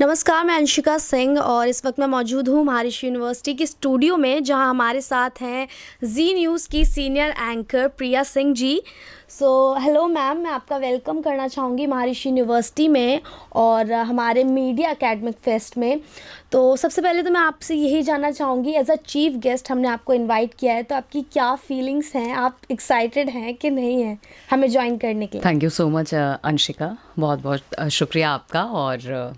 नमस्कार, मैं अंशिका सिंह और इस वक्त मैं मौजूद हूँ महर्षि यूनिवर्सिटी की स्टूडियो में, जहाँ हमारे साथ हैं जी न्यूज़ की सीनियर एंकर प्रिया सिंह जी। हेलो मैम, मैं आपका वेलकम करना चाहूँगी महर्षि यूनिवर्सिटी में और हमारे मीडिया एकेडमिक फेस्ट में। तो सबसे पहले तो मैं आपसे यही जानना चाहूँगी, एज अ चीफ गेस्ट हमने आपको इनवाइट किया है, तो आपकी क्या फीलिंग्स हैं? आप एक्साइटेड हैं कि नहीं हैं हमें ज्वाइन करने के लिए? Thank you so much Anshika, बहुत बहुत शुक्रिया आपका। और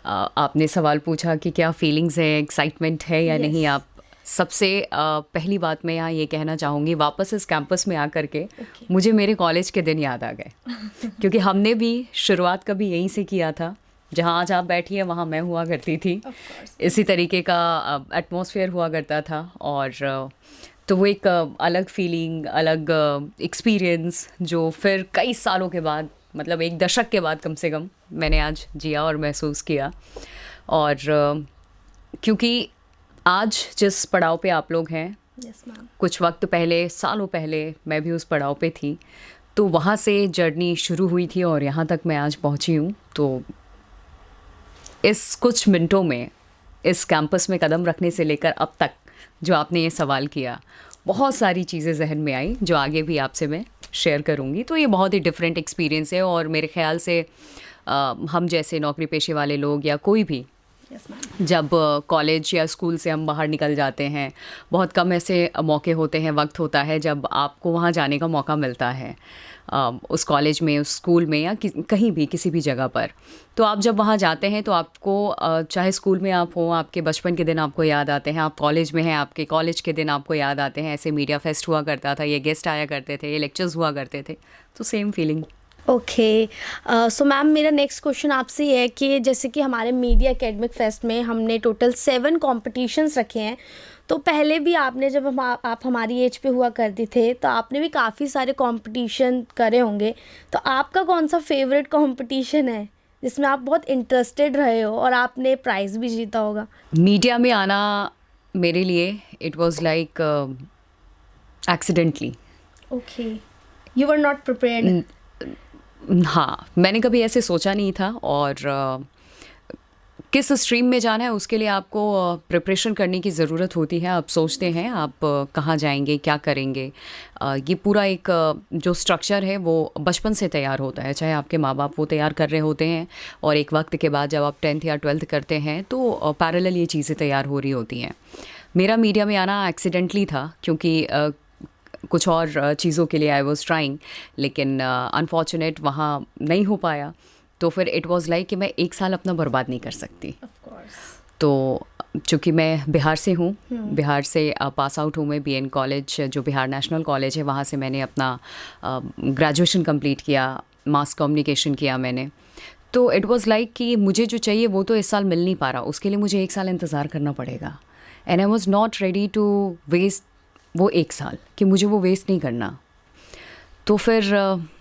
आपने सवाल पूछा कि क्या फीलिंग्स है, एक्साइटमेंट है या नहीं। Yes. आप सबसे पहली बात मैं यहाँ ये कहना चाहूँगी, वापस इस कैंपस में आकर के मुझे मेरे कॉलेज के दिन याद आ गए क्योंकि हमने भी शुरुआत कभी यहीं से किया था। जहाँ आज आप बैठी हैं वहाँ मैं हुआ करती थी। इसी तरीके का एटमॉस्फेयर हुआ करता था। और तो वो एक अलग फीलिंग, अलग एक्सपीरियंस जो फिर कई सालों के बाद, मतलब एक दशक के बाद कम से कम, मैंने आज जिया और महसूस किया। और क्योंकि आज जिस पड़ाव पे आप लोग हैं, यस मैम। कुछ वक्त पहले, सालों पहले मैं भी उस पड़ाव पे थी, तो वहाँ से जर्नी शुरू हुई थी और यहाँ तक मैं आज पहुँची हूँ। तो इस कुछ मिनटों में इस कैंपस में कदम रखने से लेकर अब तक जो आपने ये सवाल किया, बहुत सारी चीज़ें जहन में आई जो आगे भी आपसे मैं शेयर करूँगी। तो ये बहुत ही डिफरेंट एक्सपीरियंस है और मेरे ख्याल से हम जैसे नौकरी पेशे वाले लोग या कोई भी, जब कॉलेज या स्कूल से हम बाहर निकल जाते हैं, बहुत कम ऐसे मौके होते हैं, वक्त होता है जब आपको वहाँ जाने का मौका मिलता है, उस कॉलेज में, उस स्कूल में या कहीं भी, किसी भी जगह पर। तो आप जब वहाँ जाते हैं तो आपको चाहे स्कूल में आप हो, आपके बचपन के दिन आपको याद आते हैं, आप कॉलेज में हैं, आपके कॉलेज के दिन आपको याद आते हैं। ऐसे मीडिया फेस्ट हुआ करता था, ये गेस्ट आया करते थे, ये लेक्चर्स हुआ करते थे, तो same feeling. Okay. So ma'am, मेरा नेक्स्ट क्वेश्चन आपसे ये है कि जैसे कि हमारे मीडिया एकेडमिक फेस्ट में हमने टोटल 7 कॉम्पिटिशन्स रखे हैं। तो पहले भी आपने, जब आप हमारी एज पे हुआ करते थे, तो आपने भी काफ़ी सारे कंपटीशन करे होंगे। तो आपका कौन सा फेवरेट कंपटीशन है जिसमें आप बहुत इंटरेस्टेड रहे हो और आपने प्राइज़ भी जीता होगा? मीडिया में आना मेरे लिए it was like accidentally. Okay, you were not prepared. हाँ, मैंने कभी ऐसे सोचा नहीं था। और किस स्ट्रीम में जाना है उसके लिए आपको प्रिपरेशन करने की ज़रूरत होती है। आप सोचते हैं आप कहाँ जाएंगे, क्या करेंगे। ये पूरा एक जो स्ट्रक्चर है वो बचपन से तैयार होता है, चाहे आपके माँ बाप वो तैयार कर रहे होते हैं, और एक वक्त के बाद जब आप 10th या 12th करते हैं तो पैरेलल ये चीज़ें तैयार हो रही होती हैं। मेरा मीडिया में आना एक्सीडेंटली था क्योंकि कुछ और चीज़ों के लिए आई वॉज ट्राइंग, लेकिन अनफॉर्चुनेट वहाँ नहीं हो पाया। तो फिर इट वाज लाइक कि मैं एक साल अपना बर्बाद नहीं कर सकती। तो चूँकि मैं बिहार से हूँ, बिहार से पास आउट हूँ मैं बीएन कॉलेज, जो बिहार नेशनल कॉलेज है, वहाँ से मैंने अपना ग्रेजुएशन कंप्लीट किया, मास कम्युनिकेशन किया मैंने। तो इट वाज लाइक कि मुझे जो चाहिए वो तो इस साल मिल नहीं पा रहा, उसके लिए मुझे एक साल इंतज़ार करना पड़ेगा। And I was not ready to waste वो एक साल, कि मुझे वो वेस्ट नहीं करना। तो फिर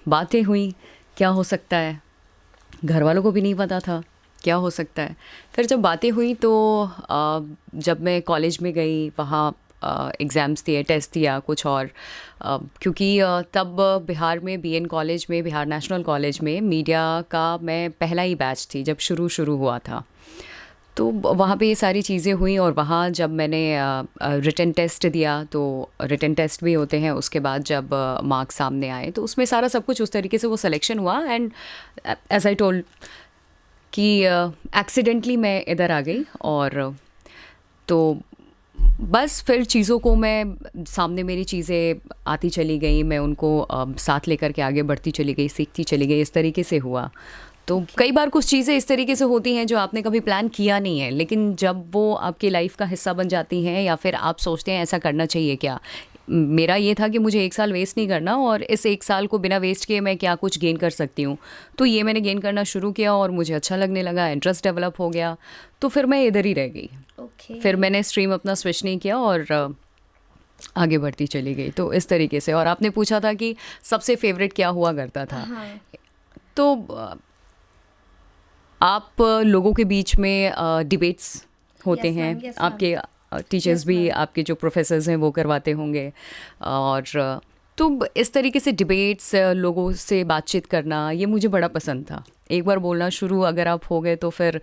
बातें हुई, क्या हो सकता है, घर वालों को भी नहीं पता था क्या हो सकता है। फिर जब बातें हुई तो जब मैं कॉलेज में गई, वहाँ एग्ज़ाम्स दिए, टेस्ट दिया कुछ और, क्योंकि तब बिहार में बीएन कॉलेज में, बिहार नेशनल कॉलेज में मीडिया का मैं पहला ही बैच थी जब शुरू हुआ था। तो वहाँ पे ये सारी चीज़ें हुई और वहाँ जब मैंने रिटन टेस्ट दिया, तो रिटन टेस्ट भी होते हैं, उसके बाद जब मार्क्स सामने आए तो उसमें सारा सब कुछ उस तरीके से वो सिलेक्शन हुआ। एंड एज आई टोल्ड कि एक्सीडेंटली मैं इधर आ गई। और तो बस फिर चीज़ों को मैं, सामने मेरी चीज़ें आती चली गई, मैं उनको साथ लेकर के आगे बढ़ती चली गई, सीखती चली गई, इस तरीके से हुआ। तो कई बार कुछ चीज़ें इस तरीके से होती हैं जो आपने कभी प्लान किया नहीं है, लेकिन जब वो आपकी लाइफ का हिस्सा बन जाती हैं, या फिर आप सोचते हैं ऐसा करना चाहिए क्या। मेरा ये था कि मुझे एक साल वेस्ट नहीं करना, और इस एक साल को बिना वेस्ट किए मैं क्या कुछ गेन कर सकती हूँ। तो ये मैंने गेन करना शुरू किया और मुझे अच्छा लगने लगा, इंटरेस्ट डेवलप हो गया। तो फिर मैं इधर ही रह गई। फिर मैंने स्ट्रीम अपना स्विच नहीं किया और आगे बढ़ती चली गई। तो इस तरीके से। और आपने पूछा था कि सबसे फेवरेट क्या हुआ करता था। तो आप लोगों के बीच में डिबेट्स होते हैं, yes, आपके टीचर्स भी, आपके जो प्रोफेसर्स हैं वो करवाते होंगे। और तो इस तरीके से डिबेट्स, लोगों से बातचीत करना, ये मुझे बड़ा पसंद था। एक बार बोलना शुरू अगर आप हो गए तो फिर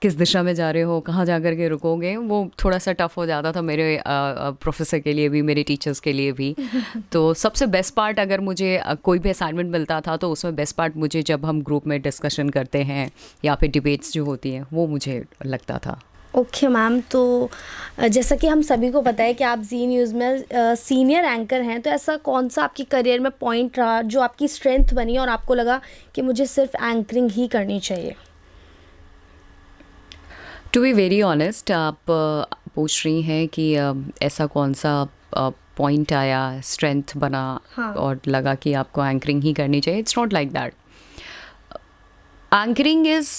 किस दिशा में जा रहे हो, कहाँ जा कर के रुकोगे, वो थोड़ा सा टफ हो जाता था मेरे प्रोफेसर के लिए भी, मेरे टीचर्स के लिए भी। तो सबसे बेस्ट पार्ट, अगर मुझे कोई भी असाइनमेंट मिलता था तो उसमें बेस्ट पार्ट मुझे जब हम ग्रुप में डिस्कशन करते हैं या फिर डिबेट्स जो होती हैं, वो मुझे लगता था। ओके मैम, तो जैसा कि हम सभी को पता है कि आप जी न्यूज़ में सीनियर एंकर हैं, तो ऐसा कौन सा आपकी करियर में पॉइंट रहा जो आपकी स्ट्रेंथ बनी और आपको लगा कि मुझे सिर्फ एंकरिंग ही करनी चाहिए? टू बी वेरी ऑनेस्ट, आप पूछ रही हैं कि ऐसा कौन सा पॉइंट आया, स्ट्रेंथ बना, हाँ। और लगा कि आपको एंकरिंग ही करनी चाहिए। It's not like that. Anchoring is,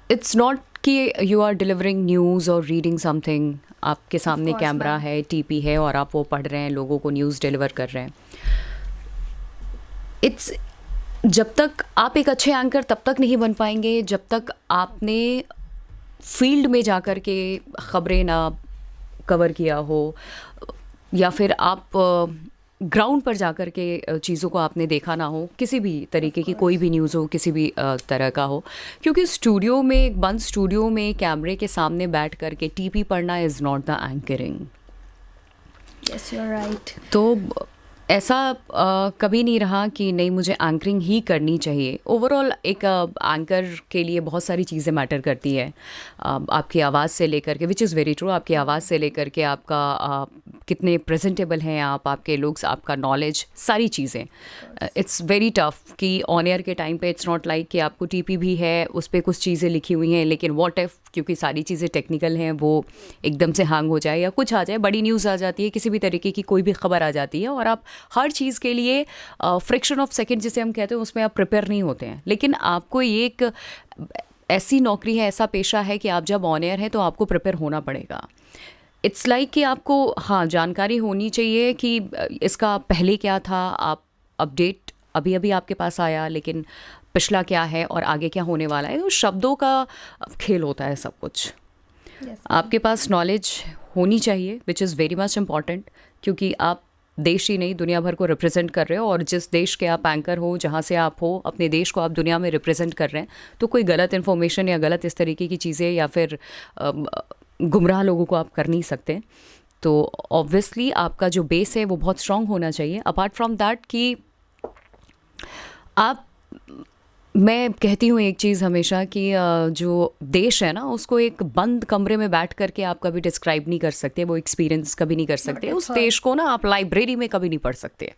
it's not कि यू आर डिलीवरिंग न्यूज़ और रीडिंग समथिंग। आपके सामने course, कैमरा ma'am. है, टीपी है, और आप वो पढ़ रहे हैं, लोगों को न्यूज़ डिलीवर कर रहे हैं। इट्स, जब तक आप एक अच्छे एंकर तब तक नहीं बन पाएंगे जब तक आपने फील्ड में जाकर के ख़बरें ना कवर किया हो, या फिर आप ग्राउंड पर जाकर के चीज़ों को आपने देखा ना हो, किसी भी तरीके की कोई भी न्यूज़ हो, किसी भी तरह का हो। क्योंकि स्टूडियो में, एक बंद स्टूडियो में कैमरे के सामने बैठ कर के टीपी पढ़ना is not the anchoring. Yes, you are right. तो ऐसा कभी नहीं रहा कि नहीं मुझे एंकरिंग ही करनी चाहिए। ओवरऑल एक एंकर के लिए बहुत सारी चीज़ें मैटर करती है, आपकी आवाज़ से लेकर के, विच इज़ वेरी ट्रू, आपकी आवाज़ से लेकर के आपका कितने प्रेजेंटेबल हैं आप, आपके लुक्स, आपका नॉलेज, सारी चीज़ें। इट्स वेरी टफ कि ऑन एयर के टाइम पे इट्स नॉट लाइक कि आपको टीपी भी है, उस पर कुछ चीज़ें लिखी हुई हैं, लेकिन व्हाट इफ, क्योंकि सारी चीज़ें टेक्निकल हैं, वो एकदम से हैंग हो जाए या कुछ आ जाए, बड़ी न्यूज़ आ जाती है, किसी भी तरीके की कोई भी खबर आ जाती है, और आप हर चीज़ के लिए फ्रिक्शन ऑफ सेकंड जिसे हम कहते हैं, उसमें आप प्रिपेयर नहीं होते हैं। लेकिन आपको ये एक ऐसी नौकरी है, ऐसा पेशा है कि आप जब ऑन एयर हैं तो आपको प्रिपेयर होना पड़ेगा। इट्स लाइक कि आपको, हाँ, जानकारी होनी चाहिए कि इसका पहले क्या था, आप अपडेट अभी अभी आपके पास आया, लेकिन पिछला क्या है और आगे क्या होने वाला है। तो शब्दों का खेल होता है सब कुछ। आपके पास नॉलेज होनी चाहिए, which is very much important, क्योंकि आप देश ही नहीं दुनिया भर को रिप्रेजेंट कर रहे हो, और जिस देश के आप एंकर हो, जहाँ से आप हो, अपने देश को आप दुनिया में रिप्रेजेंट कर रहे हैं, तो कोई गलत इन्फॉर्मेशन या गलत इस तरीके की चीज़ें या फिर गुमराह लोगों को आप कर नहीं सकते। तो ऑब्वियसली आपका जो बेस है वो बहुत स्ट्रांग होना चाहिए। अपार्ट फ्रॉम दैट कि आप, मैं कहती हूँ एक चीज़ हमेशा कि जो देश है ना, उसको एक बंद कमरे में बैठ करके आप कभी डिस्क्राइब नहीं कर सकते, वो एक्सपीरियंस कभी नहीं कर सकते। उस देश को ना आप लाइब्रेरी में कभी नहीं पढ़ सकते।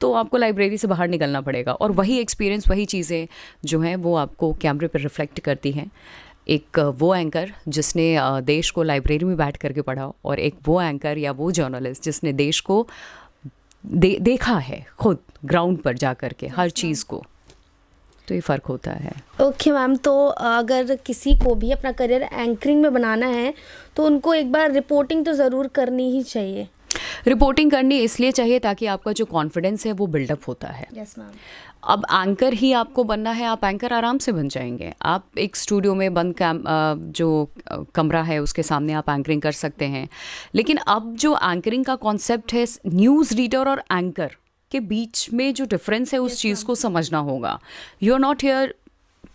तो आपको लाइब्रेरी से बाहर निकलना पड़ेगा, और वही एक्सपीरियंस, वही चीज़ें जो हैं वो आपको कैमरे पर रिफ्लेक्ट करती हैं। एक वो एंकर जिसने देश को लाइब्रेरी में बैठ करके पढ़ा, और एक वो एंकर या वो जर्नलिस्ट जिसने देश को देखा है खुद ग्राउंड पर जा कर के हर चीज़ को। तो ये फ़र्क होता है। ओके मैम, तो अगर किसी को भी अपना करियर एंकरिंग में बनाना है तो उनको एक बार रिपोर्टिंग तो ज़रूर करनी ही चाहिए। रिपोर्टिंग करनी इसलिए चाहिए ताकि आपका जो कॉन्फिडेंस है वो बिल्डअप होता है। Yes ma'am. अब एंकर ही आपको बनना है, आप एंकर आराम से बन जाएंगे। आप एक स्टूडियो में बंद जो कमरा है उसके सामने आप एंकरिंग कर सकते हैं। लेकिन अब जो एंकरिंग का कॉन्सेप्ट है, न्यूज़ रीडर और एंकर के बीच में जो डिफरेंस है उस चीज़ को समझना होगा। यू आर नॉट हियर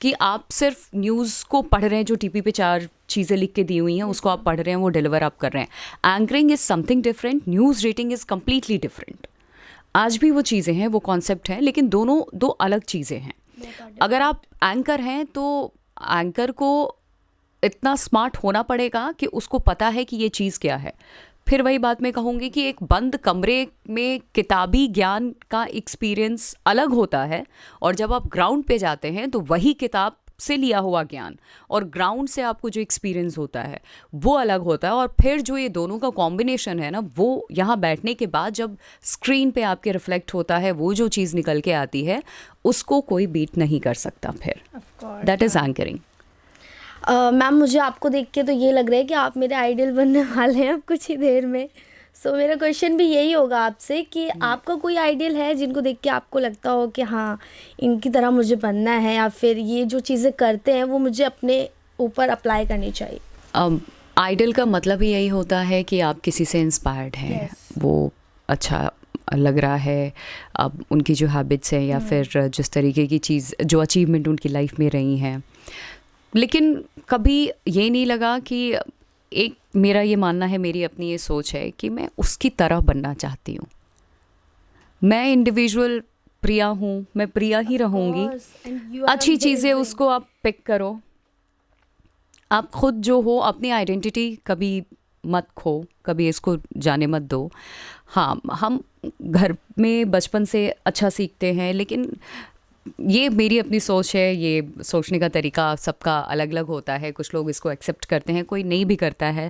कि आप सिर्फ न्यूज़ को पढ़ रहे हैं, जो टीपी पे 4 चीज़ें लिख के दी हुई हैं उसको आप पढ़ रहे हैं, वो डिलीवर आप कर रहे हैं। Anchoring is something different, news reading is completely different. आज भी वो चीज़ें हैं, वो कॉन्सेप्ट हैं, लेकिन दोनों दो अलग चीज़ें हैं। अगर आप एंकर हैं तो एंकर को इतना स्मार्ट होना पड़ेगा कि उसको पता है कि ये चीज़ क्या है। फिर वही बात मैं कहूँगी कि एक बंद कमरे में किताबी ज्ञान का एक्सपीरियंस अलग होता है, और जब आप ग्राउंड पे जाते हैं तो वही किताब से लिया हुआ ज्ञान और ग्राउंड से आपको जो एक्सपीरियंस होता है वो अलग होता है। और फिर जो ये दोनों का कॉम्बिनेशन है ना, वो यहाँ बैठने के बाद जब स्क्रीन पे आपके रिफ्लेक्ट होता है, वो जो चीज़ निकल के आती है उसको कोई बीट नहीं कर सकता। फिर दैट इज़ एंकरिंग। मैम, मुझे आपको देख के तो ये लग रहा है कि आप मेरे आइडल बनने वाले हैं अब कुछ ही देर में। सो मेरा क्वेश्चन भी यही होगा आपसे कि आपका कोई आइडियल है जिनको देख के आपको लगता हो कि हाँ, इनकी तरह मुझे बनना है, या फिर ये जो चीज़ें करते हैं वो मुझे अपने ऊपर अप्लाई करनी चाहिए? आइडल का मतलब ही यही होता है कि आप किसी से इंस्पायर्ड हैं। वो अच्छा लग रहा है, अब उनकी जो हैबिट्स हैं या फिर जिस तरीके की चीज़, जो अचीवमेंट उनकी लाइफ में रही हैं, लेकिन कभी ये नहीं लगा कि एक मेरा ये मानना है, मेरी अपनी ये सोच है कि मैं उसकी तरह बनना चाहती हूँ। मैं इंडिविजुअल प्रिया हूँ, मैं प्रिया ही रहूँगी। course, and you are अच्छी चीज़ें amazing. उसको आप पिक करो, आप खुद जो हो अपनी आइडेंटिटी कभी मत खो, कभी इसको जाने मत दो। हाँ, हम घर में बचपन से अच्छा सीखते हैं, लेकिन ये मेरी अपनी सोच है, ये सोचने का तरीका सबका अलग अलग होता है। कुछ लोग इसको एक्सेप्ट करते हैं, कोई नहीं भी करता है,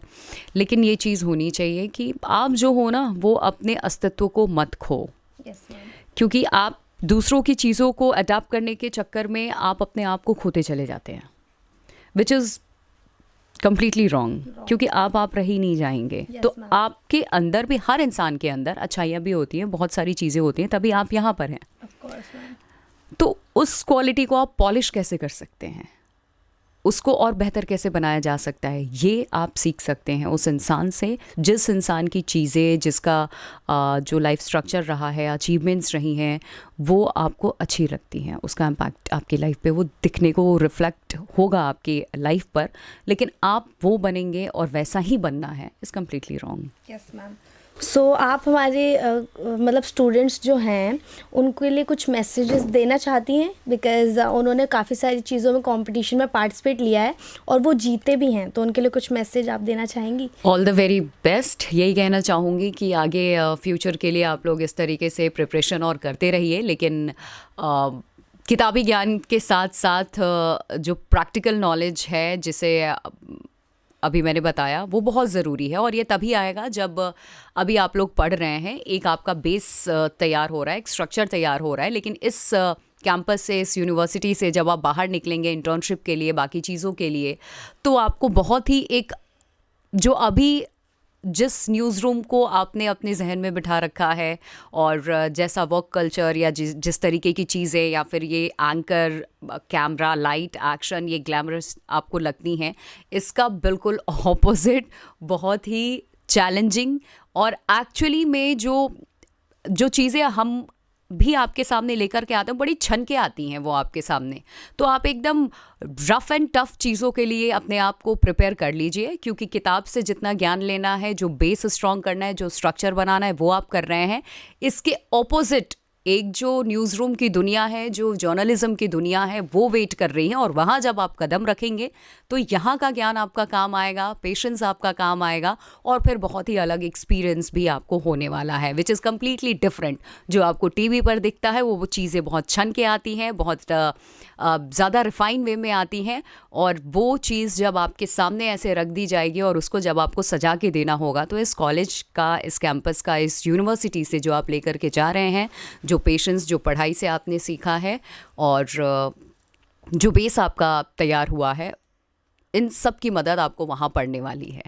लेकिन ये चीज़ होनी चाहिए कि आप जो हो ना वो अपने अस्तित्व को मत खो, Yes, ma'am. क्योंकि आप दूसरों की चीज़ों को अडाप्ट करने के चक्कर में आप अपने आप को खोते चले जाते हैं, विच इज़ कम्प्लीटली रॉन्ग, क्योंकि आप रह ही नहीं जाएंगे। Yes, तो ma'am. आपके अंदर भी, हर इंसान के अंदर अच्छाइयाँ भी होती हैं, बहुत सारी चीज़ें होती हैं, तभी आप यहाँ पर हैं। Of course, ma'am. तो उस क्वालिटी को आप पॉलिश कैसे कर सकते हैं, उसको और बेहतर कैसे बनाया जा सकता है, ये आप सीख सकते हैं उस इंसान से। जिस इंसान की चीज़ें, जिसका जो लाइफ स्ट्रक्चर रहा है, अचीवमेंट्स रही हैं, वो आपको अच्छी लगती हैं, उसका इम्पैक्ट आपकी लाइफ पे वो दिखने को, वो रिफ्लेक्ट होगा आपकी लाइफ पर, लेकिन आप वो बनेंगे और वैसा ही बनना है, is completely wrong. Yes ma'am. So आप हमारे मतलब स्टूडेंट्स जो हैं उनके लिए कुछ मैसेजेस देना चाहती हैं, बिकॉज़ उन्होंने काफ़ी सारी चीज़ों में कंपटीशन में पार्टिसिपेट लिया है और वो जीते भी हैं, तो उनके लिए कुछ मैसेज आप देना चाहेंगी? ऑल द वेरी बेस्ट, यही कहना चाहूँगी कि आगे फ्यूचर के लिए आप लोग इस तरीके से प्रिपरेशन और करते रहिए, लेकिन किताबी ज्ञान के साथ साथ जो प्रैक्टिकल नॉलेज है, जिसे अभी मैंने बताया, वो बहुत ज़रूरी है। और ये तभी आएगा जब अभी आप लोग पढ़ रहे हैं, एक आपका बेस तैयार हो रहा है, एक स्ट्रक्चर तैयार हो रहा है, लेकिन इस कैंपस से, इस यूनिवर्सिटी से जब आप बाहर निकलेंगे इंटर्नशिप के लिए, बाकी चीज़ों के लिए, तो आपको बहुत ही एक, जो अभी जिस न्यूज़ रूम को आपने अपने जहन में बिठा रखा है और जैसा वर्क कल्चर या जिस तरीके की चीज़ें, या फिर ये एंकर, कैमरा, लाइट, एक्शन, ये ग्लैमरस आपको लगती हैं, इसका बिल्कुल ऑपोजिट, बहुत ही चैलेंजिंग, और एक्चुअली में जो चीज़ें हम भी आपके सामने लेकर के आते हैं, बड़ी छन के आती हैं वो आपके सामने। तो आप एकदम रफ़ एंड टफ चीज़ों के लिए अपने आप को प्रिपेयर कर लीजिए, क्योंकि किताब से जितना ज्ञान लेना है, जो बेस स्ट्रॉन्ग करना है, जो स्ट्रक्चर बनाना है, वो आप कर रहे हैं। इसके ऑपोजिट एक जो न्यूज़ रूम की दुनिया है, जो जर्नलिज्म की दुनिया है, वो वेट कर रही है, और वहाँ जब आप कदम रखेंगे तो यहाँ का ज्ञान आपका काम आएगा, पेशेंस आपका काम आएगा, और फिर बहुत ही अलग एक्सपीरियंस भी आपको होने वाला है, विच इज़ कम्प्लीटली डिफरेंट। जो आपको टीवी पर दिखता है वो चीज़ें बहुत छन के आती हैं, बहुत ज़्यादा रिफाइन वे में आती हैं, और वो चीज़ जब आपके सामने ऐसे रख दी जाएगी और उसको जब आपको सजा के देना होगा, तो इस कॉलेज का, इस कैंपस का, इस यूनिवर्सिटी से जो आप लेकर के जा रहे हैं, जो पेशेंस, जो पढ़ाई से आपने सीखा है, और जो बेस आपका तैयार हुआ है, इन सब की मदद आपको वहाँ पड़ने वाली है।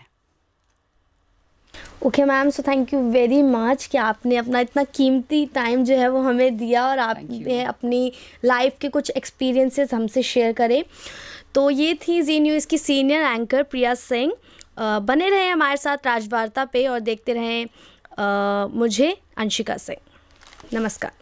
Okay ma'am, so thank you very much कि आपने अपना इतना कीमती टाइम जो है वो हमें दिया, और आपने अपनी लाइफ के कुछ एक्सपीरियंसेस हमसे शेयर करे। तो ये थी जी न्यूज़ की सीनियर एंकर प्रिया सिंह। बने रहें हमारे साथ राजवार्ता पे और देखते रहें मुझे अंशिका सिंह। नमस्कार।